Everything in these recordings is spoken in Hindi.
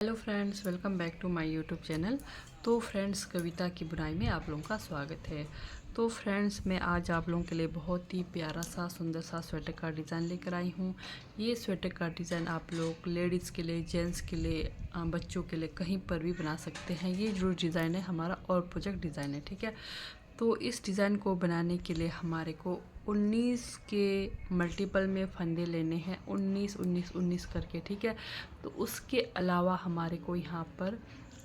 Hello friends, welcome back to my YouTube channel. तो फ्रेंड्स, कविता की बुनाई में आप लोगों का स्वागत है। तो फ्रेंड्स, मैं आज आप लोगों के लिए बहुत ही प्यारा सा सुंदर सा स्वेटर का डिज़ाइन लेकर आई हूँ। ये स्वेटर का डिज़ाइन आप लोग लेडीज़ के लिए, जेंट्स के लिए, बच्चों के लिए कहीं पर भी बना सकते हैं। ये जो डिज़ाइन है हमारा और प्रोजेक्ट डिज़ाइन है, ठीक है। तो इस डिज़ाइन को बनाने के लिए हमारे को 19 के मल्टीपल में फंदे लेने हैं, 19 19 19 करके, ठीक है। तो उसके अलावा हमारे को यहाँ पर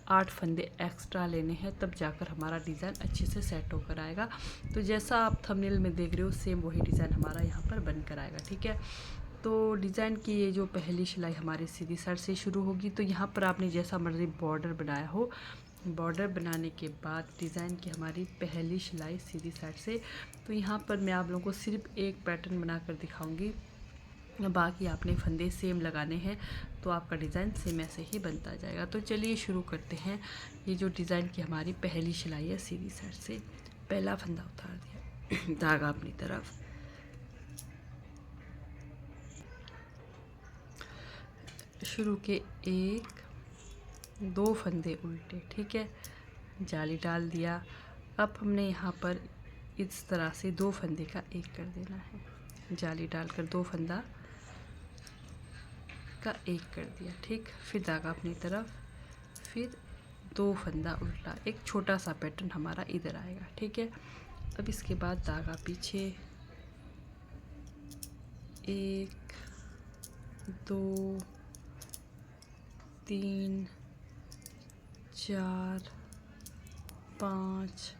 8 फंदे एक्स्ट्रा लेने हैं, तब जाकर हमारा डिज़ाइन अच्छे से सेट होकर आएगा। तो जैसा आप थंबनेल में देख रहे हो, सेम वही डिज़ाइन हमारा यहाँ पर बनकर आएगा, ठीक है। तो डिज़ाइन की ये जो पहली सिलाई हमारी सीधी साइड से शुरू होगी। तो यहाँ पर आपने जैसा मर्जी बॉर्डर बनाया हो, बॉर्डर बनाने के बाद डिज़ाइन की हमारी पहली सिलाई सीधी साइड से। तो यहाँ पर मैं आप लोगों को सिर्फ एक पैटर्न बनाकर दिखाऊंगी, बाकी आपने फंदे सेम लगाने हैं, तो आपका डिज़ाइन सेम ऐसे ही बनता जाएगा। तो चलिए शुरू करते हैं। ये जो डिज़ाइन की हमारी पहली सिलाई है, सीधी साइड से पहला फंदा उतार दिया, धागा अपनी तरफ, शुरू के 1 2 फंदे उल्टे, ठीक है, जाली डाल दिया। अब हमने यहाँ पर इस तरह से 2 फंदे का एक कर देना है, जाली डालकर 2 फंदा का एक कर दिया, ठीक। फिर धागा अपनी तरफ, फिर 2 फंदा उल्टा, एक छोटा सा पैटर्न हमारा इधर आएगा, ठीक है। अब इसके बाद धागा पीछे, 1 2 3 4 5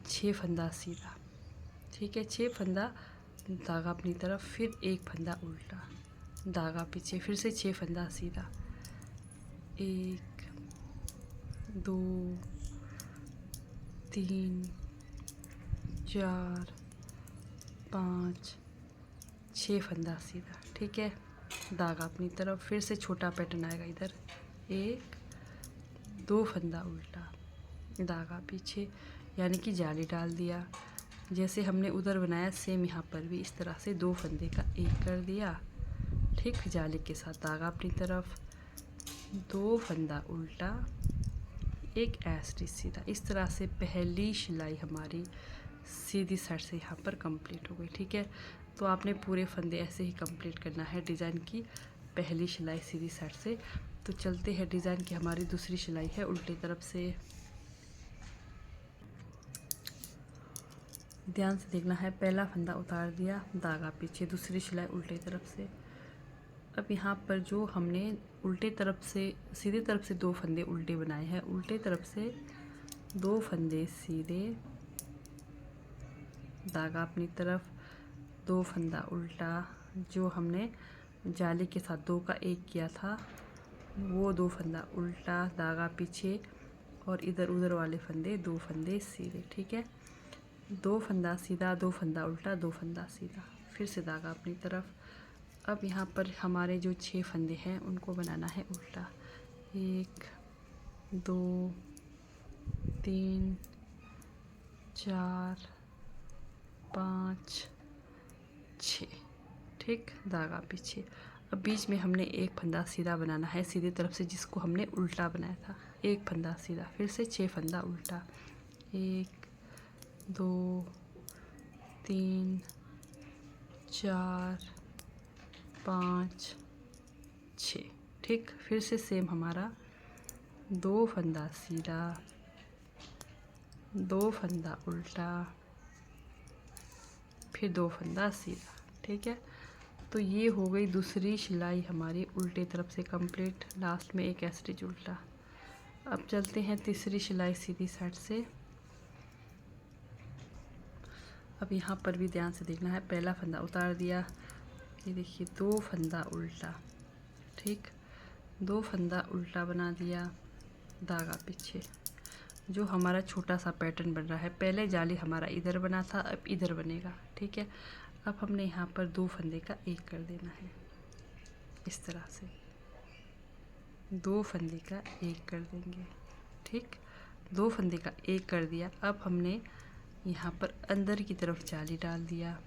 6 फंदा सीधा, ठीक है। 6 फंदा, धागा अपनी तरफ, फिर 1 फंदा उल्टा, धागा पीछे, फिर से 6 फंदा सीधा, 1 2 3 4 5 6 फंदा सीधा, ठीक है। धागा अपनी तरफ, फिर से छोटा पैटर्न आएगा इधर, 1 2 फंदा उल्टा, धागा पीछे, यानी कि जाली डाल दिया। जैसे हमने उधर बनाया सेम यहाँ पर भी इस तरह से 2 फंदे का एक कर दिया, ठीक। जाली के साथ धागा अपनी तरफ, 2 फंदा उल्टा, एक ऐसे सीधा। इस तरह से पहली सिलाई हमारी सीधी साइड से यहाँ पर कंप्लीट हो गई, ठीक है। तो आपने पूरे फंदे ऐसे ही कंप्लीट करना है डिज़ाइन की पहली सिलाई सीधी साइड से। तो चलते हैं, डिज़ाइन की हमारी दूसरी सिलाई है उल्टी तरफ से, ध्यान से देखना है। पहला फंदा उतार दिया, धागा पीछे, दूसरी सिलाई उल्टे तरफ से। अब यहाँ पर जो हमने उल्टे तरफ से, सीधे तरफ से 2 फंदे उल्टे बनाए हैं, उल्टे तरफ से 2 फंदे सीधे, धागा अपनी तरफ, 2 फंदा उल्टा, जो हमने जाली के साथ 2 का एक किया था वो 2 फंदा उल्टा, धागा पीछे, और इधर उधर वाले फंदे 2 फंदे सीधे, ठीक है। 2 फंदा सीधा, 2 फंदा उल्टा, 2 फंदा सीधा, फिर से धागा अपनी तरफ। अब यहाँ पर हमारे जो 6 फंदे हैं उनको बनाना है उल्टा, 1 2 3 4 5 6, ठीक। धागा पीछे। अब बीच में हमने एक फंदा सीधा बनाना है सीधी तरफ से, जिसको हमने उल्टा बनाया था, एक फंदा सीधा, फिर से 6 फंदा उल्टा, 1 2 3 4 5 6, ठीक। फिर से सेम हमारा 2 फंदा सीधा, 2 फंदा उल्टा, फिर 2 फंदा सीधा, ठीक है। तो ये हो गई दूसरी सिलाई हमारी उल्टे तरफ से कंप्लीट, लास्ट में एक स्टिच उल्टा। अब चलते हैं तीसरी सिलाई सीधी साइड से। अब यहाँ पर भी ध्यान से देखना है, पहला फंदा उतार दिया, ये देखिए 2 फंदा उल्टा, ठीक, 2 फंदा उल्टा बना दिया, धागा पीछे। जो हमारा छोटा सा पैटर्न बन रहा है, पहले जाली हमारा इधर बना था, अब इधर बनेगा, ठीक है। अब हमने यहाँ पर 2 फंदे का एक कर देना है, इस तरह से 2 फंदे का एक कर देंगे, ठीक। 2 फंदे का एक कर दिया। अब हमने यहाँ पर अंदर की तरफ जाली डाल दिया,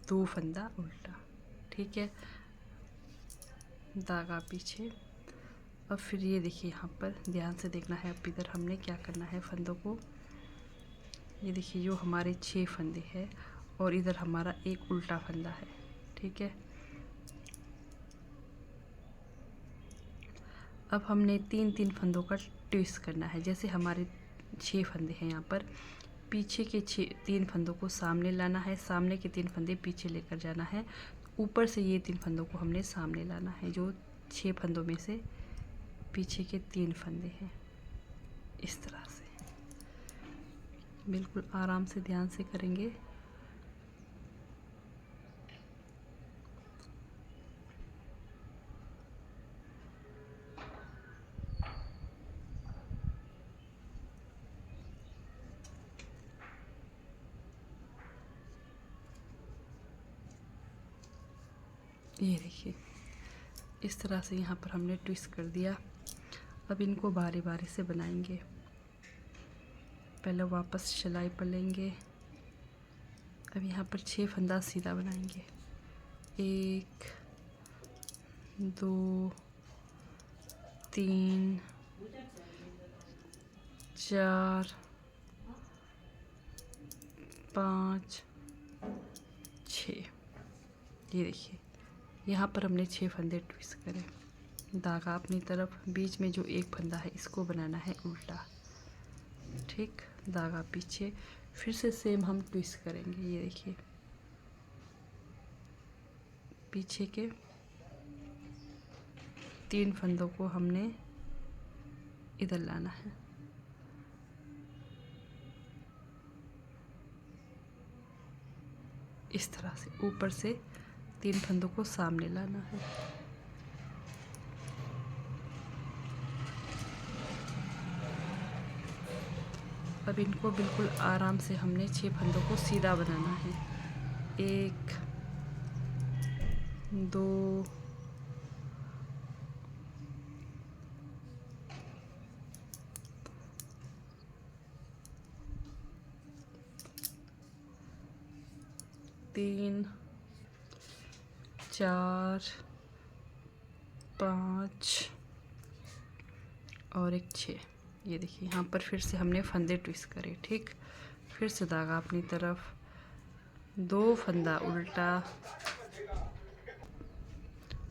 2 फंदा उल्टा, ठीक है, धागा पीछे। अब फिर ये देखिए यहाँ पर ध्यान से देखना है। अब इधर हमने क्या करना है, फंदों को, ये देखिए जो हमारे 6 फंदे हैं और इधर हमारा एक उल्टा फंदा है, ठीक है। अब हमने 3-3 फंदों का ट्विस्ट करना है। जैसे हमारे 6 फंदे हैं यहाँ पर, पीछे के 3 फंदों को सामने लाना है, सामने के 3 फंदे पीछे लेकर जाना है, ऊपर से ये 3 फंदों को हमने सामने लाना है। जो 6 फंदों में से पीछे के 3 फंदे हैं, इस तरह से बिल्कुल आराम से ध्यान से करेंगे। ये देखिए इस तरह से यहाँ पर हमने ट्विस्ट कर दिया। अब इनको बारी बारी से बनाएंगे। पहले वापस सिलाई पर लेंगे। अब यहाँ पर 6 फंदा सीधा बनाएंगे। 1 2 3 4 5 6। ये देखिए यहाँ पर हमने 6 फंदे ट्विस्ट करे। धागा अपनी तरफ, बीच में जो एक फंदा है इसको बनाना है उल्टा, ठीक। धागा पीछे, फिर से सेम हम ट्विस्ट करेंगे। ये देखिए पीछे के 3 फंदों को हमने इधर लाना है, इस तरह से ऊपर से 3 फंदों को सामने लाना है। अब इनको बिल्कुल आराम से हमने 6 फंदों को सीधा बनाना है। 1 2 3 4 5 और एक 6। ये देखिए यहाँ पर फिर से हमने फंदे ट्विस्ट करे, ठीक। फिर से धागा अपनी तरफ, 2 फंदा उल्टा,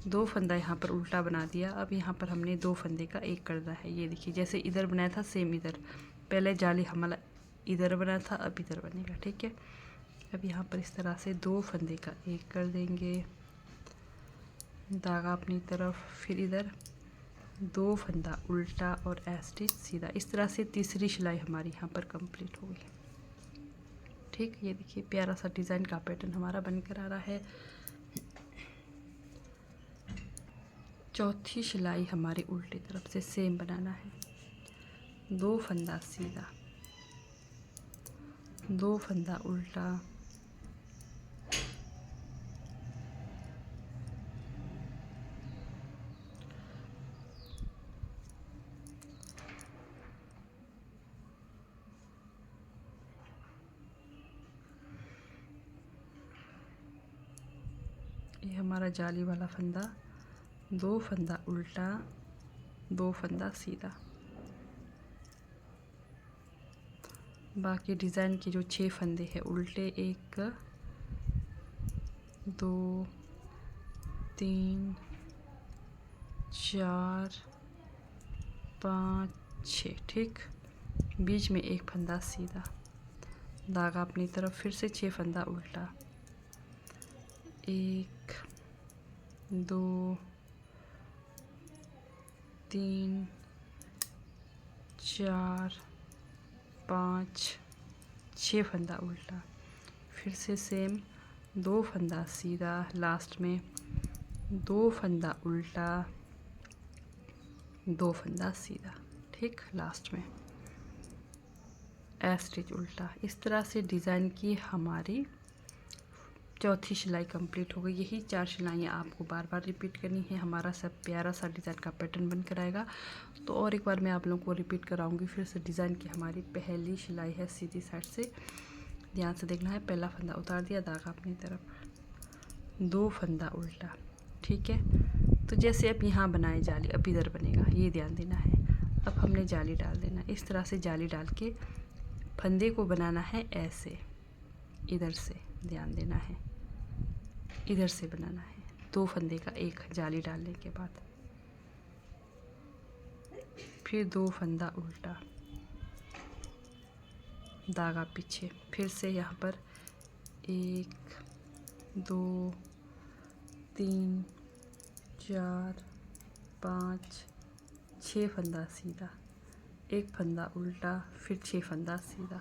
2 फंदा यहाँ पर उल्टा बना दिया। अब यहाँ पर हमने 2 फंदे का एक करना है। ये देखिए जैसे इधर बनाया था सेम इधर, पहले जाली हमारा इधर बना था, अब इधर बनेगा, ठीक है। अब यहाँ पर इस तरह से 2 फंदे का एक कर देंगे, धागा अपनी तरफ, फिर इधर 2 फंदा उल्टा और स्टिच सीधा। इस तरह से तीसरी सिलाई हमारी यहाँ पर कंप्लीट हो गई, ठीक। ये देखिए प्यारा सा डिज़ाइन का पैटर्न हमारा बनकर आ रहा है। चौथी सिलाई हमारी उल्टी तरफ से सेम बनाना है। 2 फंदा सीधा, 2 फंदा उल्टा, ये हमारा जाली वाला फंदा, 2 फंदा उल्टा, 2 फंदा सीधा। बाकी डिज़ाइन के जो 6 फंदे हैं उल्टे, 1 2 3 4 5 6, ठीक। बीच में एक फंदा सीधा, धागा अपनी तरफ, फिर से 6 फंदा उल्टा, 1 2 3 4 5 6 फंदा उल्टा, फिर से सेम 2 फंदा सीधा, लास्ट में 2 फंदा उल्टा, 2 फंदा सीधा, ठीक। लास्ट में स्टिच उल्टा। इस तरह से डिज़ाइन की हमारी चौथी सिलाई कंप्लीट हो गई। यही 4 सिलाइयाँ आपको बार बार रिपीट करनी है। हमारा सब प्यारा सा डिज़ाइन का पैटर्न बनकर आएगा। तो और एक बार मैं आप लोगों को रिपीट कराऊंगी फिर से। डिज़ाइन की हमारी पहली सिलाई है सीधी साइड से, ध्यान से देखना है। पहला फंदा उतार दिया, धागा अपनी तरफ, दो फंदा उल्टा। ठीक है, तो जैसे अब यहाँ बनाए जाली, अब इधर बनेगा, ये ध्यान देना है। अब हमने जाली डाल देना, इस तरह से जाली डाल के फंदे को बनाना है ऐसे, इधर से ध्यान देना है, इधर से बनाना है। दो फंदे का एक जाली डालने के बाद फिर दो फंदा उल्टा, धागा पीछे, फिर से यहाँ पर 1 2 3 4 5 6 फंदा सीधा, एक फंदा उल्टा, फिर 6 फंदा सीधा।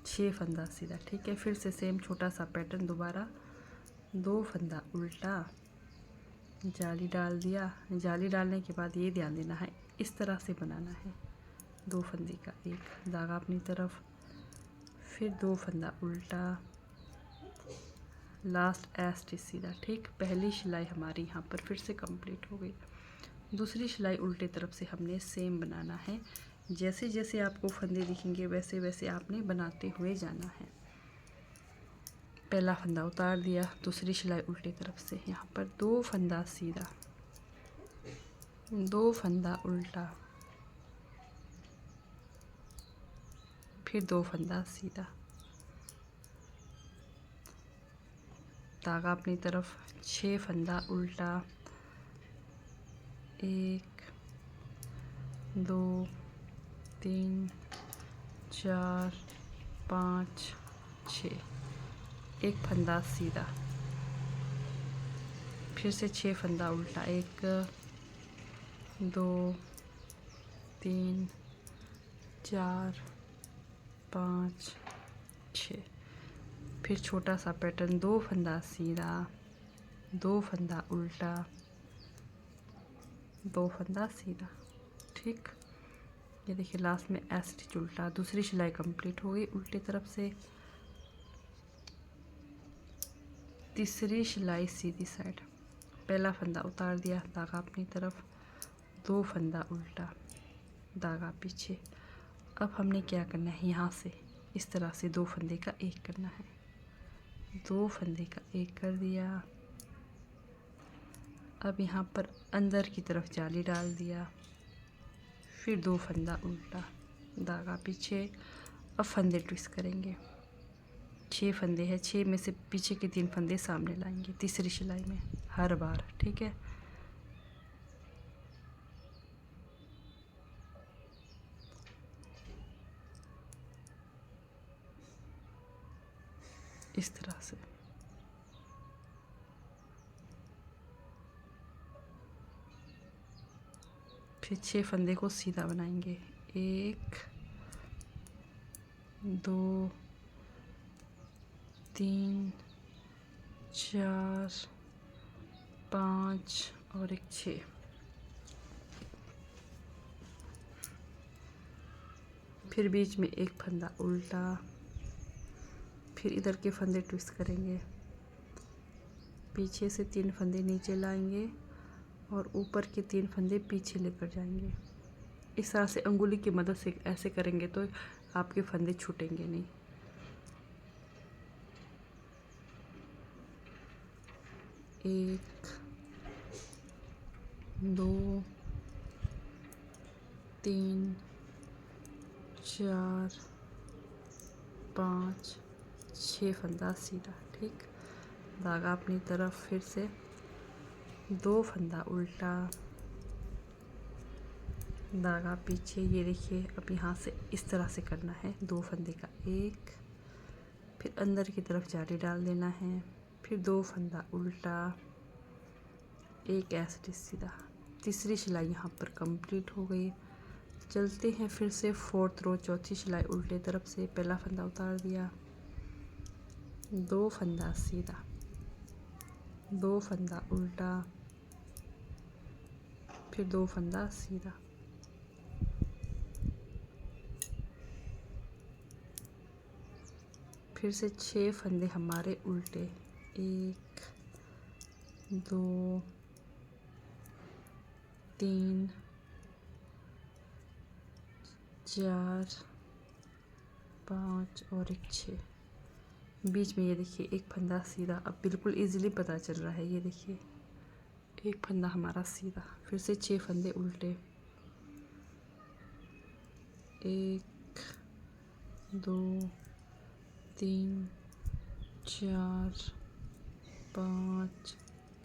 छः फंदा सीधा। ठीक है, फिर से सेम छोटा सा पैटर्न दोबारा, दो फंदा उल्टा, जाली डाल दिया। जाली डालने के बाद ये ध्यान देना है, इस तरह से बनाना है। दो फंदे का एक, धागा अपनी तरफ, फिर दो फंदा उल्टा, लास्ट स्टिच सीधा। ठीक, पहली सिलाई हमारी यहाँ पर फिर से कंप्लीट हो गई। दूसरी सिलाई उल्टे तरफ से हमने सेम बनाना है। जैसे जैसे आपको फंदे दिखेंगे वैसे वैसे आपने बनाते हुए जाना है। पहला फंदा उतार दिया, दूसरी सिलाई उल्टे तरफ से, यहाँ पर दो फंदा सीधा, दो फंदा उल्टा, फिर दो फंदा सीधा, धागा अपनी तरफ, 6 फंदा उल्टा, 1 2 3 4 5 6, एक फंदा सीधा, फिर से 6 फंदा उल्टा, 1 2 3 4 5 6, फिर छोटा सा पैटर्न, दो फंदा सीधा, दो फंदा उल्टा, दो फंदा सीधा। ठीक, ये देखिए लास्ट में स्टिच उल्टा। दूसरी सिलाई कंप्लीट हो गई उल्टे तरफ से। तीसरी सिलाई सीधी साइड, पहला फंदा उतार दिया, धागा अपनी तरफ, दो फंदा उल्टा, धागा पीछे। अब हमने क्या करना है, यहाँ से इस तरह से दो फंदे का एक करना है। दो फंदे का एक कर दिया। अब यहाँ पर अंदर की तरफ जाली डाल दिया, फिर दो फंदा उल्टा, धागा पीछे। अब फंदे ट्विस्ट करेंगे, 6 फंदे हैं, 6 में से पीछे के 3 फंदे सामने लाएंगे तीसरी सिलाई में हर बार। ठीक है, इस तरह से। फिर 6 फंदे को सीधा बनाएंगे, 1 2 3 4 5 और एक 6। फिर बीच में एक फंदा उल्टा, फिर इधर के फंदे ट्विस्ट करेंगे, पीछे से 3 फंदे नीचे लाएंगे और ऊपर के 3 फंदे पीछे लेकर जाएंगे। इस तरह से अंगुली की मदद से ऐसे करेंगे तो आपके फंदे छूटेंगे नहीं। एक 2 3 4 5 6 फंदा सीधा। ठीक, धागा अपनी तरफ, फिर से दो फंदा उल्टा, धागा पीछे। ये देखिए अब यहाँ से इस तरह से करना है, दो फंदे का एक, फिर अंदर की तरफ जाली डाल देना है, फिर दो फंदा उल्टा, एक स्टिच सीधा। तीसरी सिलाई यहाँ पर कंप्लीट हो गई। चलते हैं फिर से 4th रो, चौथी सिलाई उल्टे तरफ से, पहला फंदा उतार दिया, दो फंदा सीधा, दो फंदा उल्टा, फिर दो फंदा सीधा। फिर से 6 फंदे हमारे उल्टे, 1 2 3 4 5 और एक 6, बीच में ये देखिए एक फंदा सीधा। अब बिल्कुल इजीली पता चल रहा है, ये देखिए एक फंदा हमारा सीधा, फिर से 6 फंदे उल्टे, 1 2 3 4 5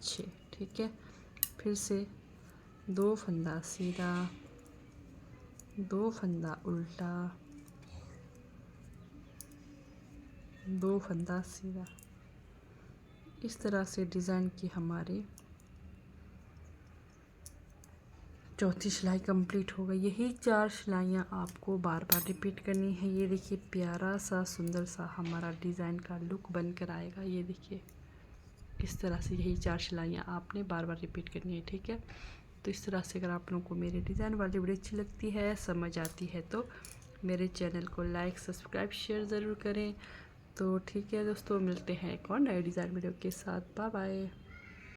6, ठीक है। फिर से 2 फंदा सीधा, 2 फंदा उल्टा, 2 फंदा सीधा। इस तरह से डिज़ाइन की हमारी चौथी सिलाई कंप्लीट हो गई। यही 4 सिलाइयाँ आपको बार बार रिपीट करनी है। ये देखिए प्यारा सा सुंदर सा हमारा डिज़ाइन का लुक बनकर आएगा। ये देखिए इस तरह से यही 4 सिलाइयाँ आपने बार बार रिपीट करनी है, ठीक है। तो इस तरह से अगर आप लोगों को मेरे डिज़ाइन वाली वीडियो अच्छी लगती है, समझ आती है, तो मेरे चैनल को लाइक सब्सक्राइब शेयर ज़रूर करें। तो ठीक है दोस्तों, मिलते हैं एक और नए डिज़ाइन वीडियो के साथ। Bye bye.